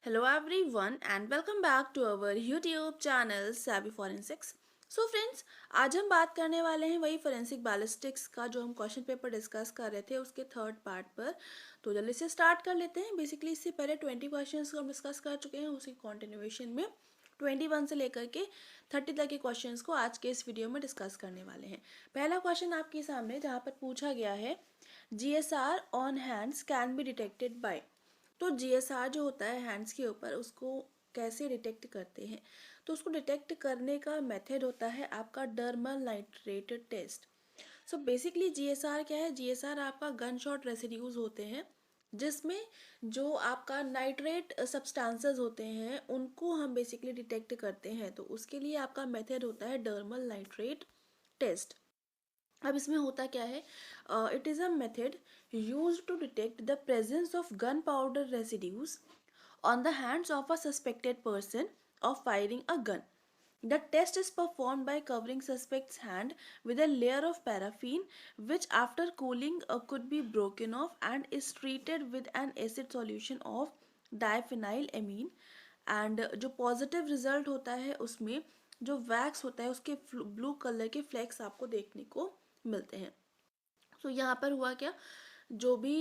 Hello everyone and welcome back to our YouTube channel Savvy Forensics. So friends, आज हम बात करने वाले हैं वही फोरेंसिक बैलिस्टिक्स का जो हम क्वेश्चन पेपर डिस्कस कर रहे थे उसके थर्ड पार्ट पर। तो जल्दी से स्टार्ट कर लेते हैं। बेसिकली इससे पहले 20 क्वेश्चंस को हम डिस्कस कर चुके हैं, उसी कॉन्टिन्यूएशन में 21 से लेकर के 30 तक के क्वेश्चंस को आज के इस वीडियो में डिस्कस करने वाले हैं। पहला क्वेश्चन आपके सामने जहाँ पर पूछा गया है, GSR on hands can be detected by. तो जीएसआर जो होता है हैंड्स के ऊपर, उसको कैसे डिटेक्ट करते हैं? तो उसको डिटेक्ट करने का मेथड होता है आपका dermal nitrate test. So basically GSR क्या है? जीएसआर आपका गन शॉट रेसिड्यूज होते हैं जिसमें जो आपका नाइट्रेट सब्सटेंसेस होते हैं उनको हम बेसिकली डिटेक्ट करते हैं। तो उसके लिए आपका मेथड होता है डर्मल नाइट्रेट टेस्ट। अब इसमें होता क्या है, it is a method use to detect the presence of gunpowder residues on the hands of a suspected person of firing a gun. The test is performed by covering suspect's hand with a layer of paraffin, which after cooling could be broken off and is treated with an acid solution of diphenylamine. And जो positive result होता है उसमें जो wax होता है उसके blue colour के flex आपको देखने को मिलते हैं। तो यहाँ पर हुआ क्या, जो भी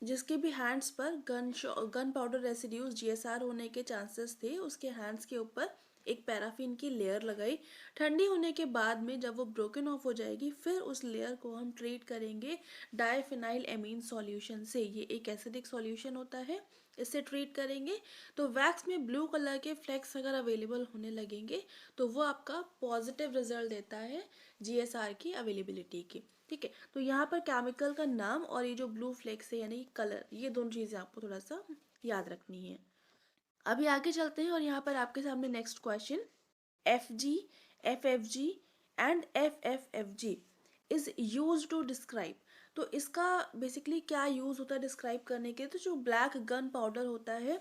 जिसके भी हैंड्स पर गन पाउडर रेसिड्यूज जीएसआर होने के चांसेस थे, उसके हैंड्स के ऊपर एक पैराफिन की लेयर लगाई। ठंडी होने के बाद में जब वो ब्रोकन ऑफ हो जाएगी, फिर उस लेयर को हम ट्रीट करेंगे डाइफिनाइल एमीन सॉल्यूशन से। ये एक एसिडिक सॉल्यूशन होता है, इससे ट्रीट करेंगे। तो वैक्स में ब्लू कलर के फ्लेक्स अगर अवेलेबल होने लगेंगे तो वो आपका पॉजिटिव रिजल्ट देता है जीएसआर की अवेलेबिलिटी की। ठीक है, तो यहाँ पर केमिकल का नाम और ये जो ब्लू फ्लेक्स है यानी कलर, ये दोनों चीज़ें आपको थोड़ा सा याद रखनी है। अभी आगे चलते हैं और यहाँ पर आपके सामने next question, FG, FFG and FFFG is use to describe. तो इसका बेसिकली क्या यूज होता है डिस्क्राइब करने के लिए? तो जो ब्लैक गन पाउडर होता है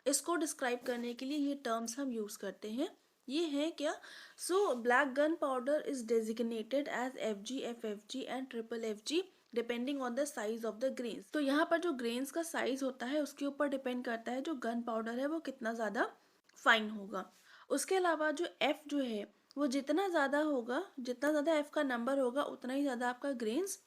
इसको डिस्क्राइब करने के लिए ये टर्म्स हम यूज करते हैं। ये है क्या? So black gunpowder is designated as FG, FFG and FFFG depending on the size of the grains. तो यहाँ पर जो ग्रेन्स का साइज होता है उसके ऊपर डिपेंड करता है जो गन पाउडर है वो कितना ज़्यादा फाइन होगा। उसके अलावा जो F जो है वो जितना ज़्यादा होगा, जितना ज़्यादा F का नंबर होगा उतना ही ज़्यादा आपका ग्रेन्स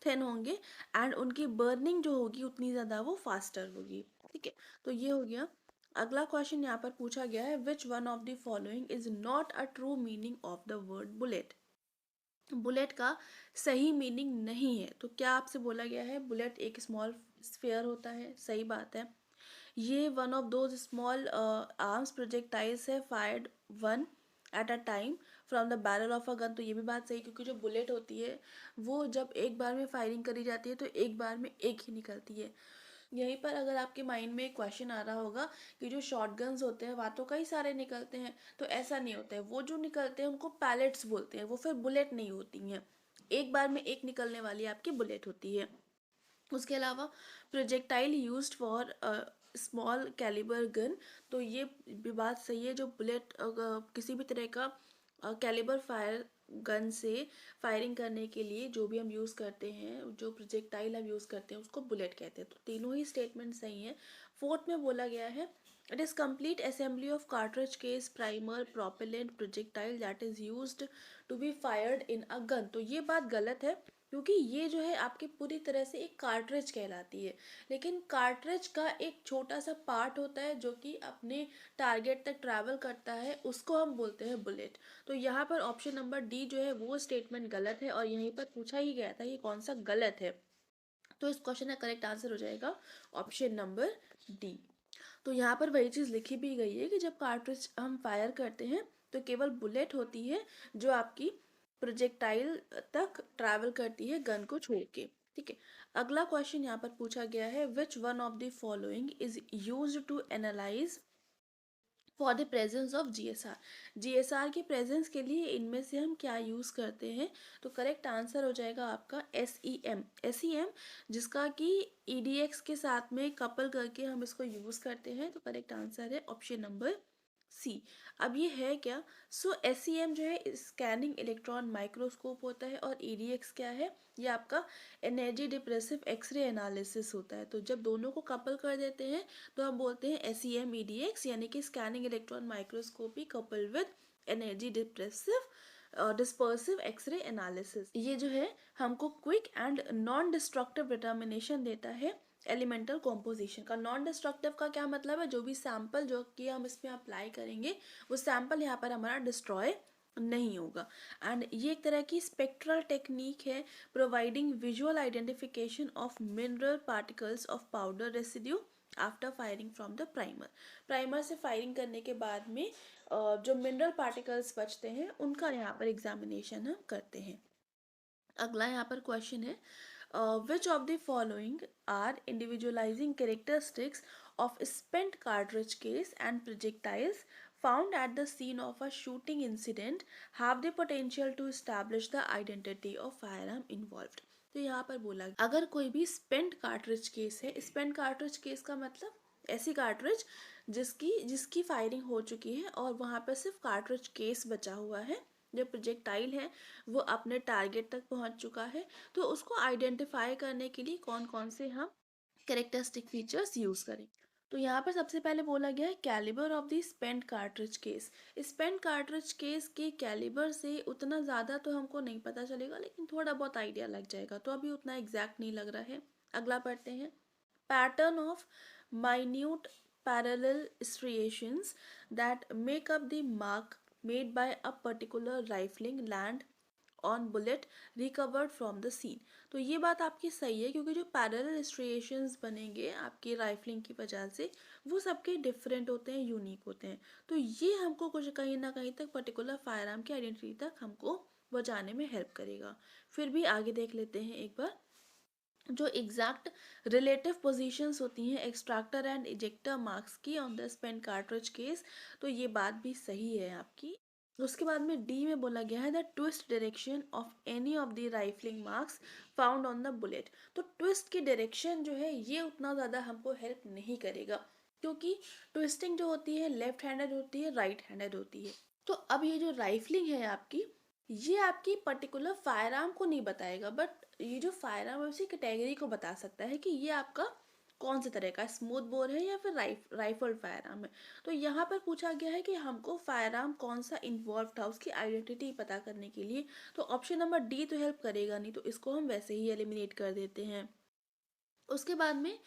थिन होंगे एंड उनकी बर्निंग जो होगी उतनी ज़्यादा वो फास्टर होगी। ठीक है, तो ये हो गया। अगला क्वेश्चन यहाँ पर पूछा गया है, which one of the following is not a true meaning of the word bullet. Bullet का सही मीनिंग नहीं है। तो क्या आपसे बोला गया है? बुलेट एक स्मॉल स्फेयर होता है, सही बात है। ये one of those small arms projectiles है fired one at a time from the barrel of a gun. तो ये भी बात सही, क्योंकि जो बुलेट होती है वो जब एक बार में फायरिंग करी जाती है तो एक बार में एक ही निकलती है। यहीं पर अगर आपके माइंड में एक क्वेश्चन आ रहा होगा कि जो शॉर्ट गन्स होते हैं वहाँ तो कई सारे निकलते हैं, तो ऐसा नहीं होता है। वो जो निकलते हैं उनको पैलेट्स बोलते हैं, वो फिर बुलेट नहीं होती हैं। एक बार में एक निकलने वाली आपकी बुलेट होती है। उसके अलावा projectile used for small calibre gun, तो ये भी बात सही है। जो बुलेट किसी भी तरह का कैलिबर फायर गन से फायरिंग करने के लिए जो भी हम यूज़ करते हैं, जो प्रोजेक्टाइल हम यूज़ करते हैं उसको बुलेट कहते हैं। तो तीनों ही स्टेटमेंट सही हैं। फोर्थ में बोला गया है, it is complete assembly of cartridge case primer propellant projectile that is used to be fired in a gun. तो ये बात गलत है, क्योंकि ये जो है आपकी पूरी तरह से एक कार्ट्रिज कहलाती है। लेकिन कार्ट्रिज का एक छोटा सा पार्ट होता है जो कि अपने टारगेट तक ट्रैवल करता है, उसको हम बोलते हैं बुलेट। तो यहाँ पर ऑप्शन नंबर डी जो है वो स्टेटमेंट गलत है और यहीं पर पूछा ही गया था ये कौन सा गलत है। तो इस क्वेश्चन का करेक्ट आंसर हो जाएगा ऑप्शन नंबर डी। तो यहाँ पर वही चीज़ लिखी भी गई है कि जब कार्ट्रिज हम फायर करते हैं तो केवल बुलेट होती है जो आपकी प्रोजेक्टाइल तक ट्रैवल करती है गन को छोड़ के। ठीक है, अगला क्वेश्चन यहाँ पर पूछा गया है, which one of the following is used to analyse for the presence of GSR. GSR की प्रेजेंस के लिए इनमें से हम क्या यूज़ करते हैं? तो करेक्ट आंसर हो जाएगा आपका SEM। SEM जिसका कि EDX के साथ में कपल करके हम इसको यूज़ करते हैं। तो करेक्ट आंसर है ऑप्शन नंबर सी। अब ये है क्या? सो SEM जो है स्कैनिंग इलेक्ट्रॉन माइक्रोस्कोप होता है, और EDX क्या है? ये आपका एनर्जी डिप्रेसिव एक्सरे एनालिसिस होता है। तो जब दोनों को कपल कर देते हैं तो हम बोलते हैं SEM EDX, यानी कि scanning electron microscopy couple with energy dispersive X-ray analysis. ये जो है हमको quick and non destructive determination देता है एलिमेंटल कॉम्पोजिशन का। नॉन डिस्ट्रक्टिव का क्या मतलब है? जो भी सैंपल जो कि हम इसमें अप्लाई करेंगे वो सैंपल यहाँ पर हमारा डिस्ट्रॉय नहीं होगा। एंड ये एक तरह की स्पेक्ट्रल टेक्निक है providing visual identification of mineral particles of powder residue after firing from the primer. Primer से फायरिंग करने के बाद में जो मिनरल पार्टिकल्स बचते हैं उनका यहाँ पर एग्जामिनेशन हम करते हैं। अगला यहाँ पर क्वेश्चन है, which of the following are individualising characteristics of spent cartridge case and projectiles found at the scene of a shooting incident have the potential to establish the identity of firearm involved। तो यहाँ पर बोला अगर कोई भी spent cartridge case है, spent cartridge case का मतलब ऐसी कार्ट्रिज जिसकी फायरिंग हो चुकी है और वहाँ पर सिर्फ कार्ट्रिज केस बचा हुआ है, जो प्रोजेक्टाइल है वो अपने टारगेट तक पहुँच चुका है। तो उसको आइडेंटिफाई करने के लिए कौन कौन से हम कैरेक्टरिस्टिक फीचर्स यूज़ करें। तो यहाँ पर सबसे पहले बोला गया है calibre of the spent cartridge case. Spent cartridge case के कैलिबर से उतना ज़्यादा तो हमको नहीं पता चलेगा, लेकिन थोड़ा बहुत आइडिया लग जाएगा, तो अभी उतना एग्जैक्ट नहीं लग रहा है। अगला पढ़ते हैं, pattern of minute parallel striations that make up the mark made by a particular rifling land on bullet recovered from the scene. तो ये बात आपकी सही है, क्योंकि जो पैरेलल स्ट्रिएशंस बनेंगे आपकी राइफलिंग की वजह से वो सबके डिफरेंट होते हैं, यूनिक होते हैं। तो ये हमको कुछ कहीं ना कहीं तक पर्टिकुलर फायर आर्म की आइडेंटिटी तक हमको बचाने में हेल्प करेगा। फिर भी आगे देख लेते हैं एक बार, जो एग्जैक्ट रिलेटिव पोजीशंस होती हैं एक्सट्रैक्टर एंड इजेक्टर मार्क्स की on the spent cartridge case, तो ये बात भी सही है आपकी। उसके बाद में डी में बोला गया है the twist direction of any of the rifling marks found on the bullet. तो ट्विस्ट की डायरेक्शन जो है ये उतना ज़्यादा हमको हेल्प नहीं करेगा, क्योंकि ट्विस्टिंग जो होती है लेफ्ट हैंडेड होती है, राइट हैंडेड होती है। तो अब ये जो राइफलिंग है आपकी, ये आपकी पर्टिकुलर फायर आर्म को नहीं बताएगा, बट ये जो फायर आर्म है उसी कैटेगरी को बता सकता है कि ये आपका कौन से तरह का स्मूथ बोर है या फिर राइफल्ड फायर आर्म है। तो यहाँ पर पूछा गया है कि हमको फायर आर्म कौन सा इन्वॉल्व था उसकी आइडेंटिटी पता करने के लिए, तो ऑप्शन नंबर डी तो हेल्प करेगा नहीं, तो इसको हम वैसे ही एलिमिनेट कर देते हैं। उसके बाद में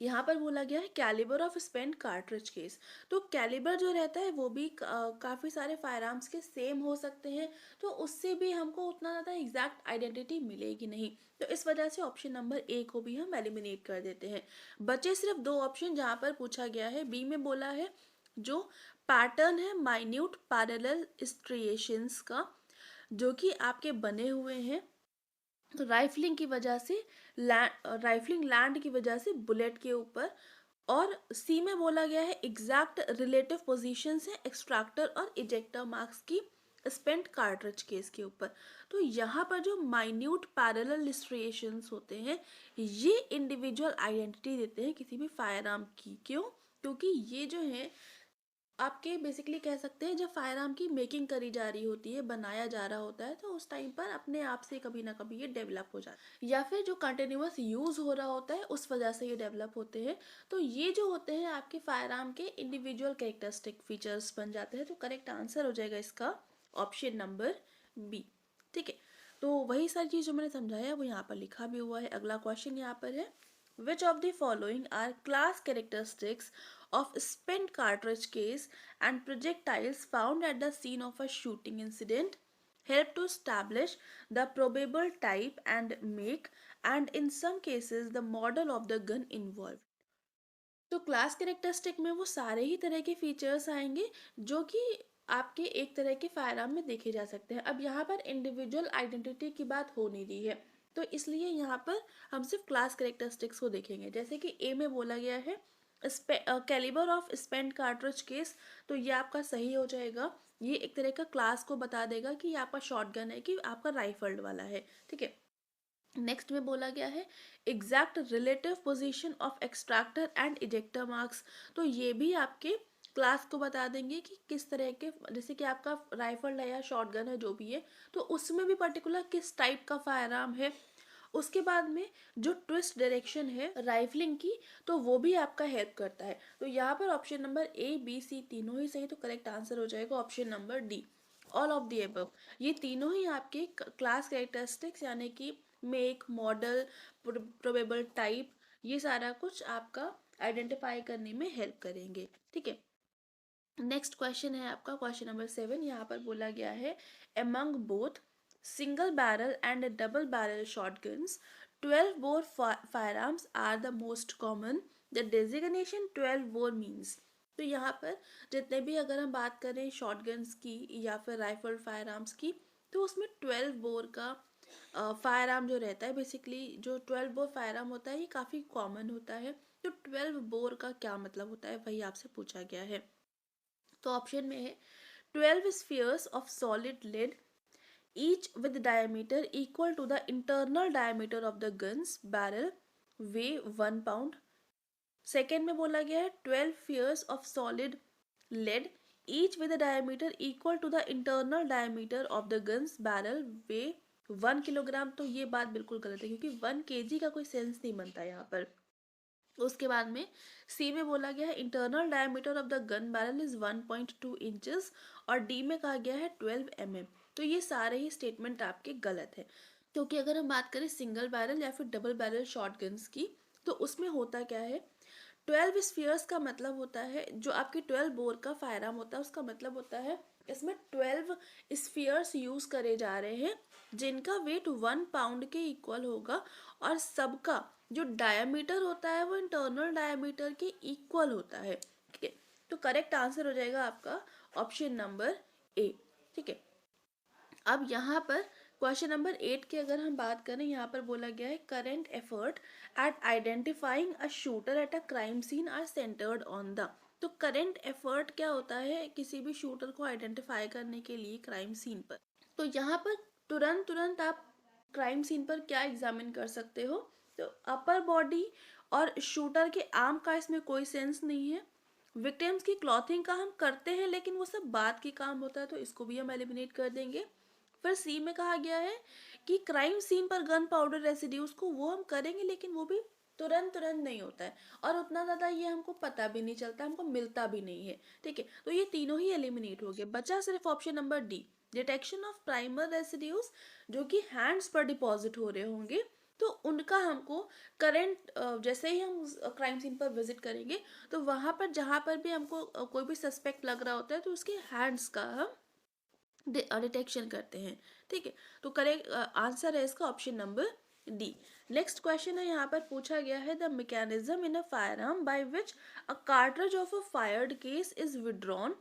यहाँ पर बोला गया है calibre of spent cartridge case. तो कैलिबर जो रहता है वो भी काफ़ी सारे फायर आर्म्स के सेम हो सकते हैं, तो उससे भी हमको उतना ज़्यादा एग्जैक्ट आइडेंटिटी मिलेगी नहीं। तो इस वजह से ऑप्शन नंबर ए को भी हम एलिमिनेट कर देते हैं। बचे सिर्फ दो ऑप्शन जहाँ पर पूछा गया है। बी में बोला है जो पैटर्न है माइन्यूट पैरेलल स्ट्रिएशंस का, जो कि आपके बने हुए हैं राइफलिंग की वजह से, राइफलिंग लैंड की वजह से बुलेट के ऊपर। और सी में बोला गया है एग्जैक्ट रिलेटिव पोजीशंस है एक्सट्रैक्टर और इजेक्टर मार्क्स की स्पेंट कार्ट्रिज केस के ऊपर। तो यहाँ पर जो माइन्यूट पैरेलल स्ट्रिएशंस होते हैं ये इंडिविजुअल आइडेंटिटी देते हैं किसी भी फायर आर्म की। क्यों? क्योंकि ये जो है आपके बेसिकली कह सकते हैं जब फायर आर्म की मेकिंग करी जा रही होती है, बनाया जा रहा होता है, तो उस टाइम पर अपने आप से कभी ना कभी ये डेवलप हो जाता है, या फिर जो कंटिन्यूअस यूज़ हो रहा होता है उस वजह से ये डेवलप होते हैं। तो ये जो होते हैं आपके फायर आर्म के इंडिविजुअल कैरेक्टरिस्टिक फीचर्स बन जाते हैं। तो करेक्ट आंसर हो जाएगा इसका ऑप्शन नंबर बी। ठीक है, तो वही सारी चीज़ जो मैंने समझाया वो यहाँ पर लिखा भी हुआ है। अगला क्वेश्चन यहाँ पर है, which of the following are class characteristics of spent cartridge case and projectiles found at the scene of a shooting incident help to establish the probable type and make and in some cases the model of the gun involved। तो class characteristic में वो सारे ही तरह के features आएंगे जो कि आपके एक तरह के फायर आर्म में देखे जा सकते हैं। अब यहाँ पर इंडिविजुअल आइडेंटिटी की बात हो नहीं रही है, तो इसलिए यहाँ पर हम सिर्फ क्लास कैरेक्टरिस्टिक्स को देखेंगे। जैसे कि ए में बोला गया है calibre of spent cartridge case, तो ये आपका सही हो जाएगा। ये एक तरह का क्लास को बता देगा कि ये आपका शॉटगन है कि आपका राइफल्ड वाला है। ठीक है, नेक्स्ट में बोला गया है exact relative position of extractor and ejector marks, तो ये भी आपके क्लास को बता देंगे कि किस तरह के, जैसे कि आपका राइफल है या शॉटगन है जो भी है, तो उसमें भी पर्टिकुलर किस टाइप का फायर आर्म है। उसके बाद में जो ट्विस्ट डायरेक्शन है राइफलिंग की, तो वो भी आपका हेल्प करता है। तो यहाँ पर option number A B C तीनों ही सही, तो करेक्ट आंसर हो जाएगा option number D, all of the above. ये तीनों ही आपके क्लास कैरेक्टरिस्टिक्स यानी कि मेक, मॉडल, प्रोबेबल टाइप, ये सारा कुछ आपका आइडेंटिफाई करने में हेल्प करेंगे। ठीक है, नेक्स्ट क्वेश्चन है आपका क्वेश्चन नंबर 7। यहाँ पर बोला गया है among both single barrel and double barrel shotguns 12 bore firearms are the most common, the designation 12 bore means। तो यहाँ पर जितने भी अगर हम बात करें शॉटगन्स की या फिर राइफल फायर आर्म्स की, तो उसमें 12 बोर का फायर आर्म जो रहता है, बेसिकली जो 12 बोर फायर आर्म होता है ये काफ़ी कॉमन होता है। तो 12 बोर का क्या मतलब होता है वही आपसे पूछा गया है। तो ऑप्शन में है 12 spheres of solid lead each with diameter equal to the internal diameter of the guns barrel weigh 1 pound। Second में बोला गया है 12 spheres of solid lead each with a diameter equal to the internal diameter of the guns barrel weigh 1 kilogram. तो ये बात बिल्कुल गलत है क्योंकि 1 kg का कोई सेंस नहीं बनता यहाँ पर। उसके बाद में सी में बोला गया है internal diameter of the gun barrel is 1.2 inches और डी में कहा गया है 12 mm। तो ये सारे ही स्टेटमेंट आपके गलत है, क्योंकि अगर हम बात करें सिंगल बैरल या फिर डबल बैरल शॉर्ट गन्स की, तो उसमें होता क्या है 12 स्फीयर्स का मतलब होता है जो आपकी 12 बोर का फायर आर्म होता है, उसका मतलब होता है इसमें 12 स्फीयर्स यूज करे जा रहे हैं जिनका वेट 1 पाउंड के इक्वल होगा और सबका जो डायमीटर होता है वो इंटरनल डायमीटर के इक्वल होता है। ठीक है, तो करेक्ट आंसर हो जाएगा आपका ऑप्शन नंबर ए। ठीक है, अब यहाँ पर क्वेश्चन नंबर 8 की अगर हम बात करें, यहाँ पर बोला गया है current effort at identifying a shooter at a crime scene are centred on the. तो करेंट एफर्ट क्या होता है किसी भी शूटर को आइडेंटिफाई करने के लिए क्राइम सीन पर। तो यहाँ पर तुरंत तुरंत आप क्राइम सीन पर क्या एग्जामिन कर सकते हो, तो अपर बॉडी और शूटर के आर्म का इसमें कोई सेंस नहीं है। विक्टिम्स की क्लॉथिंग का हम करते हैं लेकिन वो सब बाद की काम होता है, तो इसको भी हम एलिमिनेट कर देंगे। फिर सी में कहा गया है कि क्राइम सीन पर गन पाउडर रेसिड्यूज को वो हम करेंगे लेकिन वो भी तुरंत तुरंत नहीं होता है और उतना ज़्यादा ये हमको पता भी नहीं चलता, हमको मिलता भी नहीं है। ठीक है, तो ये तीनों ही एलिमिनेट हो गए, बचा सिर्फ option number D, detection of primer residues जो कि हैंड्स पर डिपॉजिट हो रहे होंगे, तो उनका हमको करंट जैसे ही हम क्राइम सीन पर विजिट करेंगे तो वहाँ पर जहाँ पर भी हमको कोई भी सस्पेक्ट लग रहा होता है तो उसके हैंड्स का हम डिटेक्शन करते हैं। ठीक है, तो करेक्ट आंसर है इसका option number D. Next question है, यहाँ पर पूछा गया है the mechanism in a fire arm by which a cartridge of a fired case is withdrawn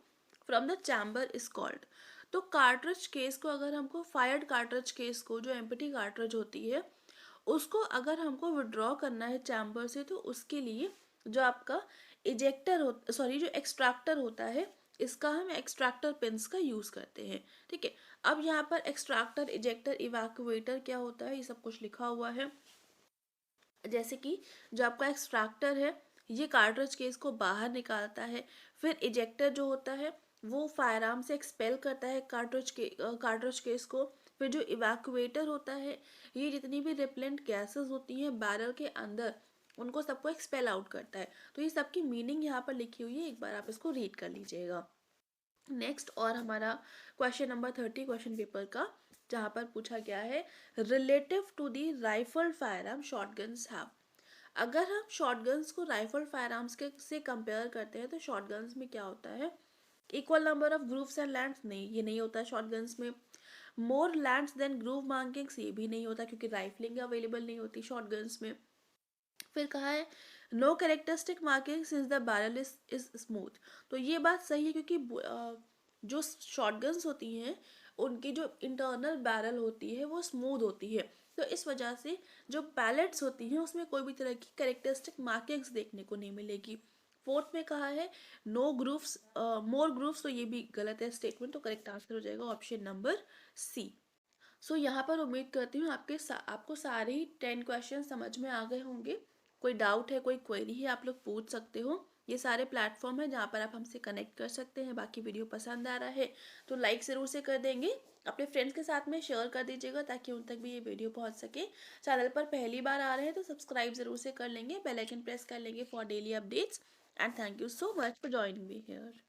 from the chamber is called. तो कार्ट्रिज केस को अगर हमको फायर्ड कार्ट्रिज केस को जो एम्प्टी कार्ट्रिज होती है उसको अगर हमको विड्रॉ करना है चैम्बर से, तो उसके लिए जो आपका इजेक्टर हो सॉरी जो एक्सट्रैक्टर होता है इसका हम एक्सट्रैक्टर पिंस का यूज़ करते हैं। ठीक है, अब यहाँ पर एक्सट्रैक्टर, इजेक्टर, इवैक्यूएटर क्या होता है ये सब कुछ लिखा हुआ है। जैसे कि जो आपका एक्सट्रैक्टर है ये कार्ट्रिज केस को बाहर निकालता है, फिर इजेक्टर जो होता है वो फायर आर्म से एक्सपेल करता है कार्ट्रिज केस को, फिर जो इवैक्यूएटर होता है ये जितनी भी रिपेलेंट गैसेस होती हैं बैरल के अंदर उनको सबको एक्सपेल आउट करता है। तो ये सबकी मीनिंग यहाँ पर लिखी हुई है, एक बार आप इसको रीड कर लीजिएगा। नेक्स्ट और हमारा क्वेश्चन नंबर 30 क्वेश्चन पेपर का, जहाँ पर पूछा गया है relative to the rifle firearm shotguns have. अगर हम शॉटगन्स को राइफल फायर आर्म्स के से कंपेयर करते हैं तो शॉटगन्स में क्या होता है equal number of grooves and lands, नहीं ये नहीं होता है शॉटगन्स में। More lands than groove markings, ये भी नहीं होता क्योंकि राइफलिंग अवेलेबल नहीं होती शॉटगन्स में। फिर कहा है no characteristic marking since the barrel is smooth. तो ये बात सही है क्योंकि जो शॉटगन्स होती हैं उनकी जो इंटरनल बैरल होती है वो स्मूथ होती है, तो इस वजह से जो पैलेट्स होती हैं उसमें कोई भी तरह की कैरेक्टरिस्टिक मार्किंग्स देखने को नहीं मिलेगी। फोर्थ में कहा है नो ग्रूव्स मोर ग्रूव्स, तो ये भी गलत है स्टेटमेंट, तो करेक्ट आंसर हो जाएगा ऑप्शन नंबर सी। सो यहाँ पर उम्मीद करती हूँ आपको सारे ही 10 क्वेश्चन समझ में आ गए होंगे। कोई डाउट है, कोई क्वेरी है आप लोग पूछ सकते हो। ये सारे प्लेटफॉर्म है जहाँ पर आप हमसे कनेक्ट कर सकते हैं। बाकी वीडियो पसंद आ रहा है तो लाइक ज़रूर से कर देंगे, अपने फ्रेंड्स के साथ में शेयर कर दीजिएगा ताकि उन तक भी ये वीडियो पहुँच सके। चैनल पर पहली बार आ रहे हैं तो सब्सक्राइब ज़रूर से कर लेंगे, बेल आइकन प्रेस कर लेंगे for daily updates. And thank you so much for joining me here.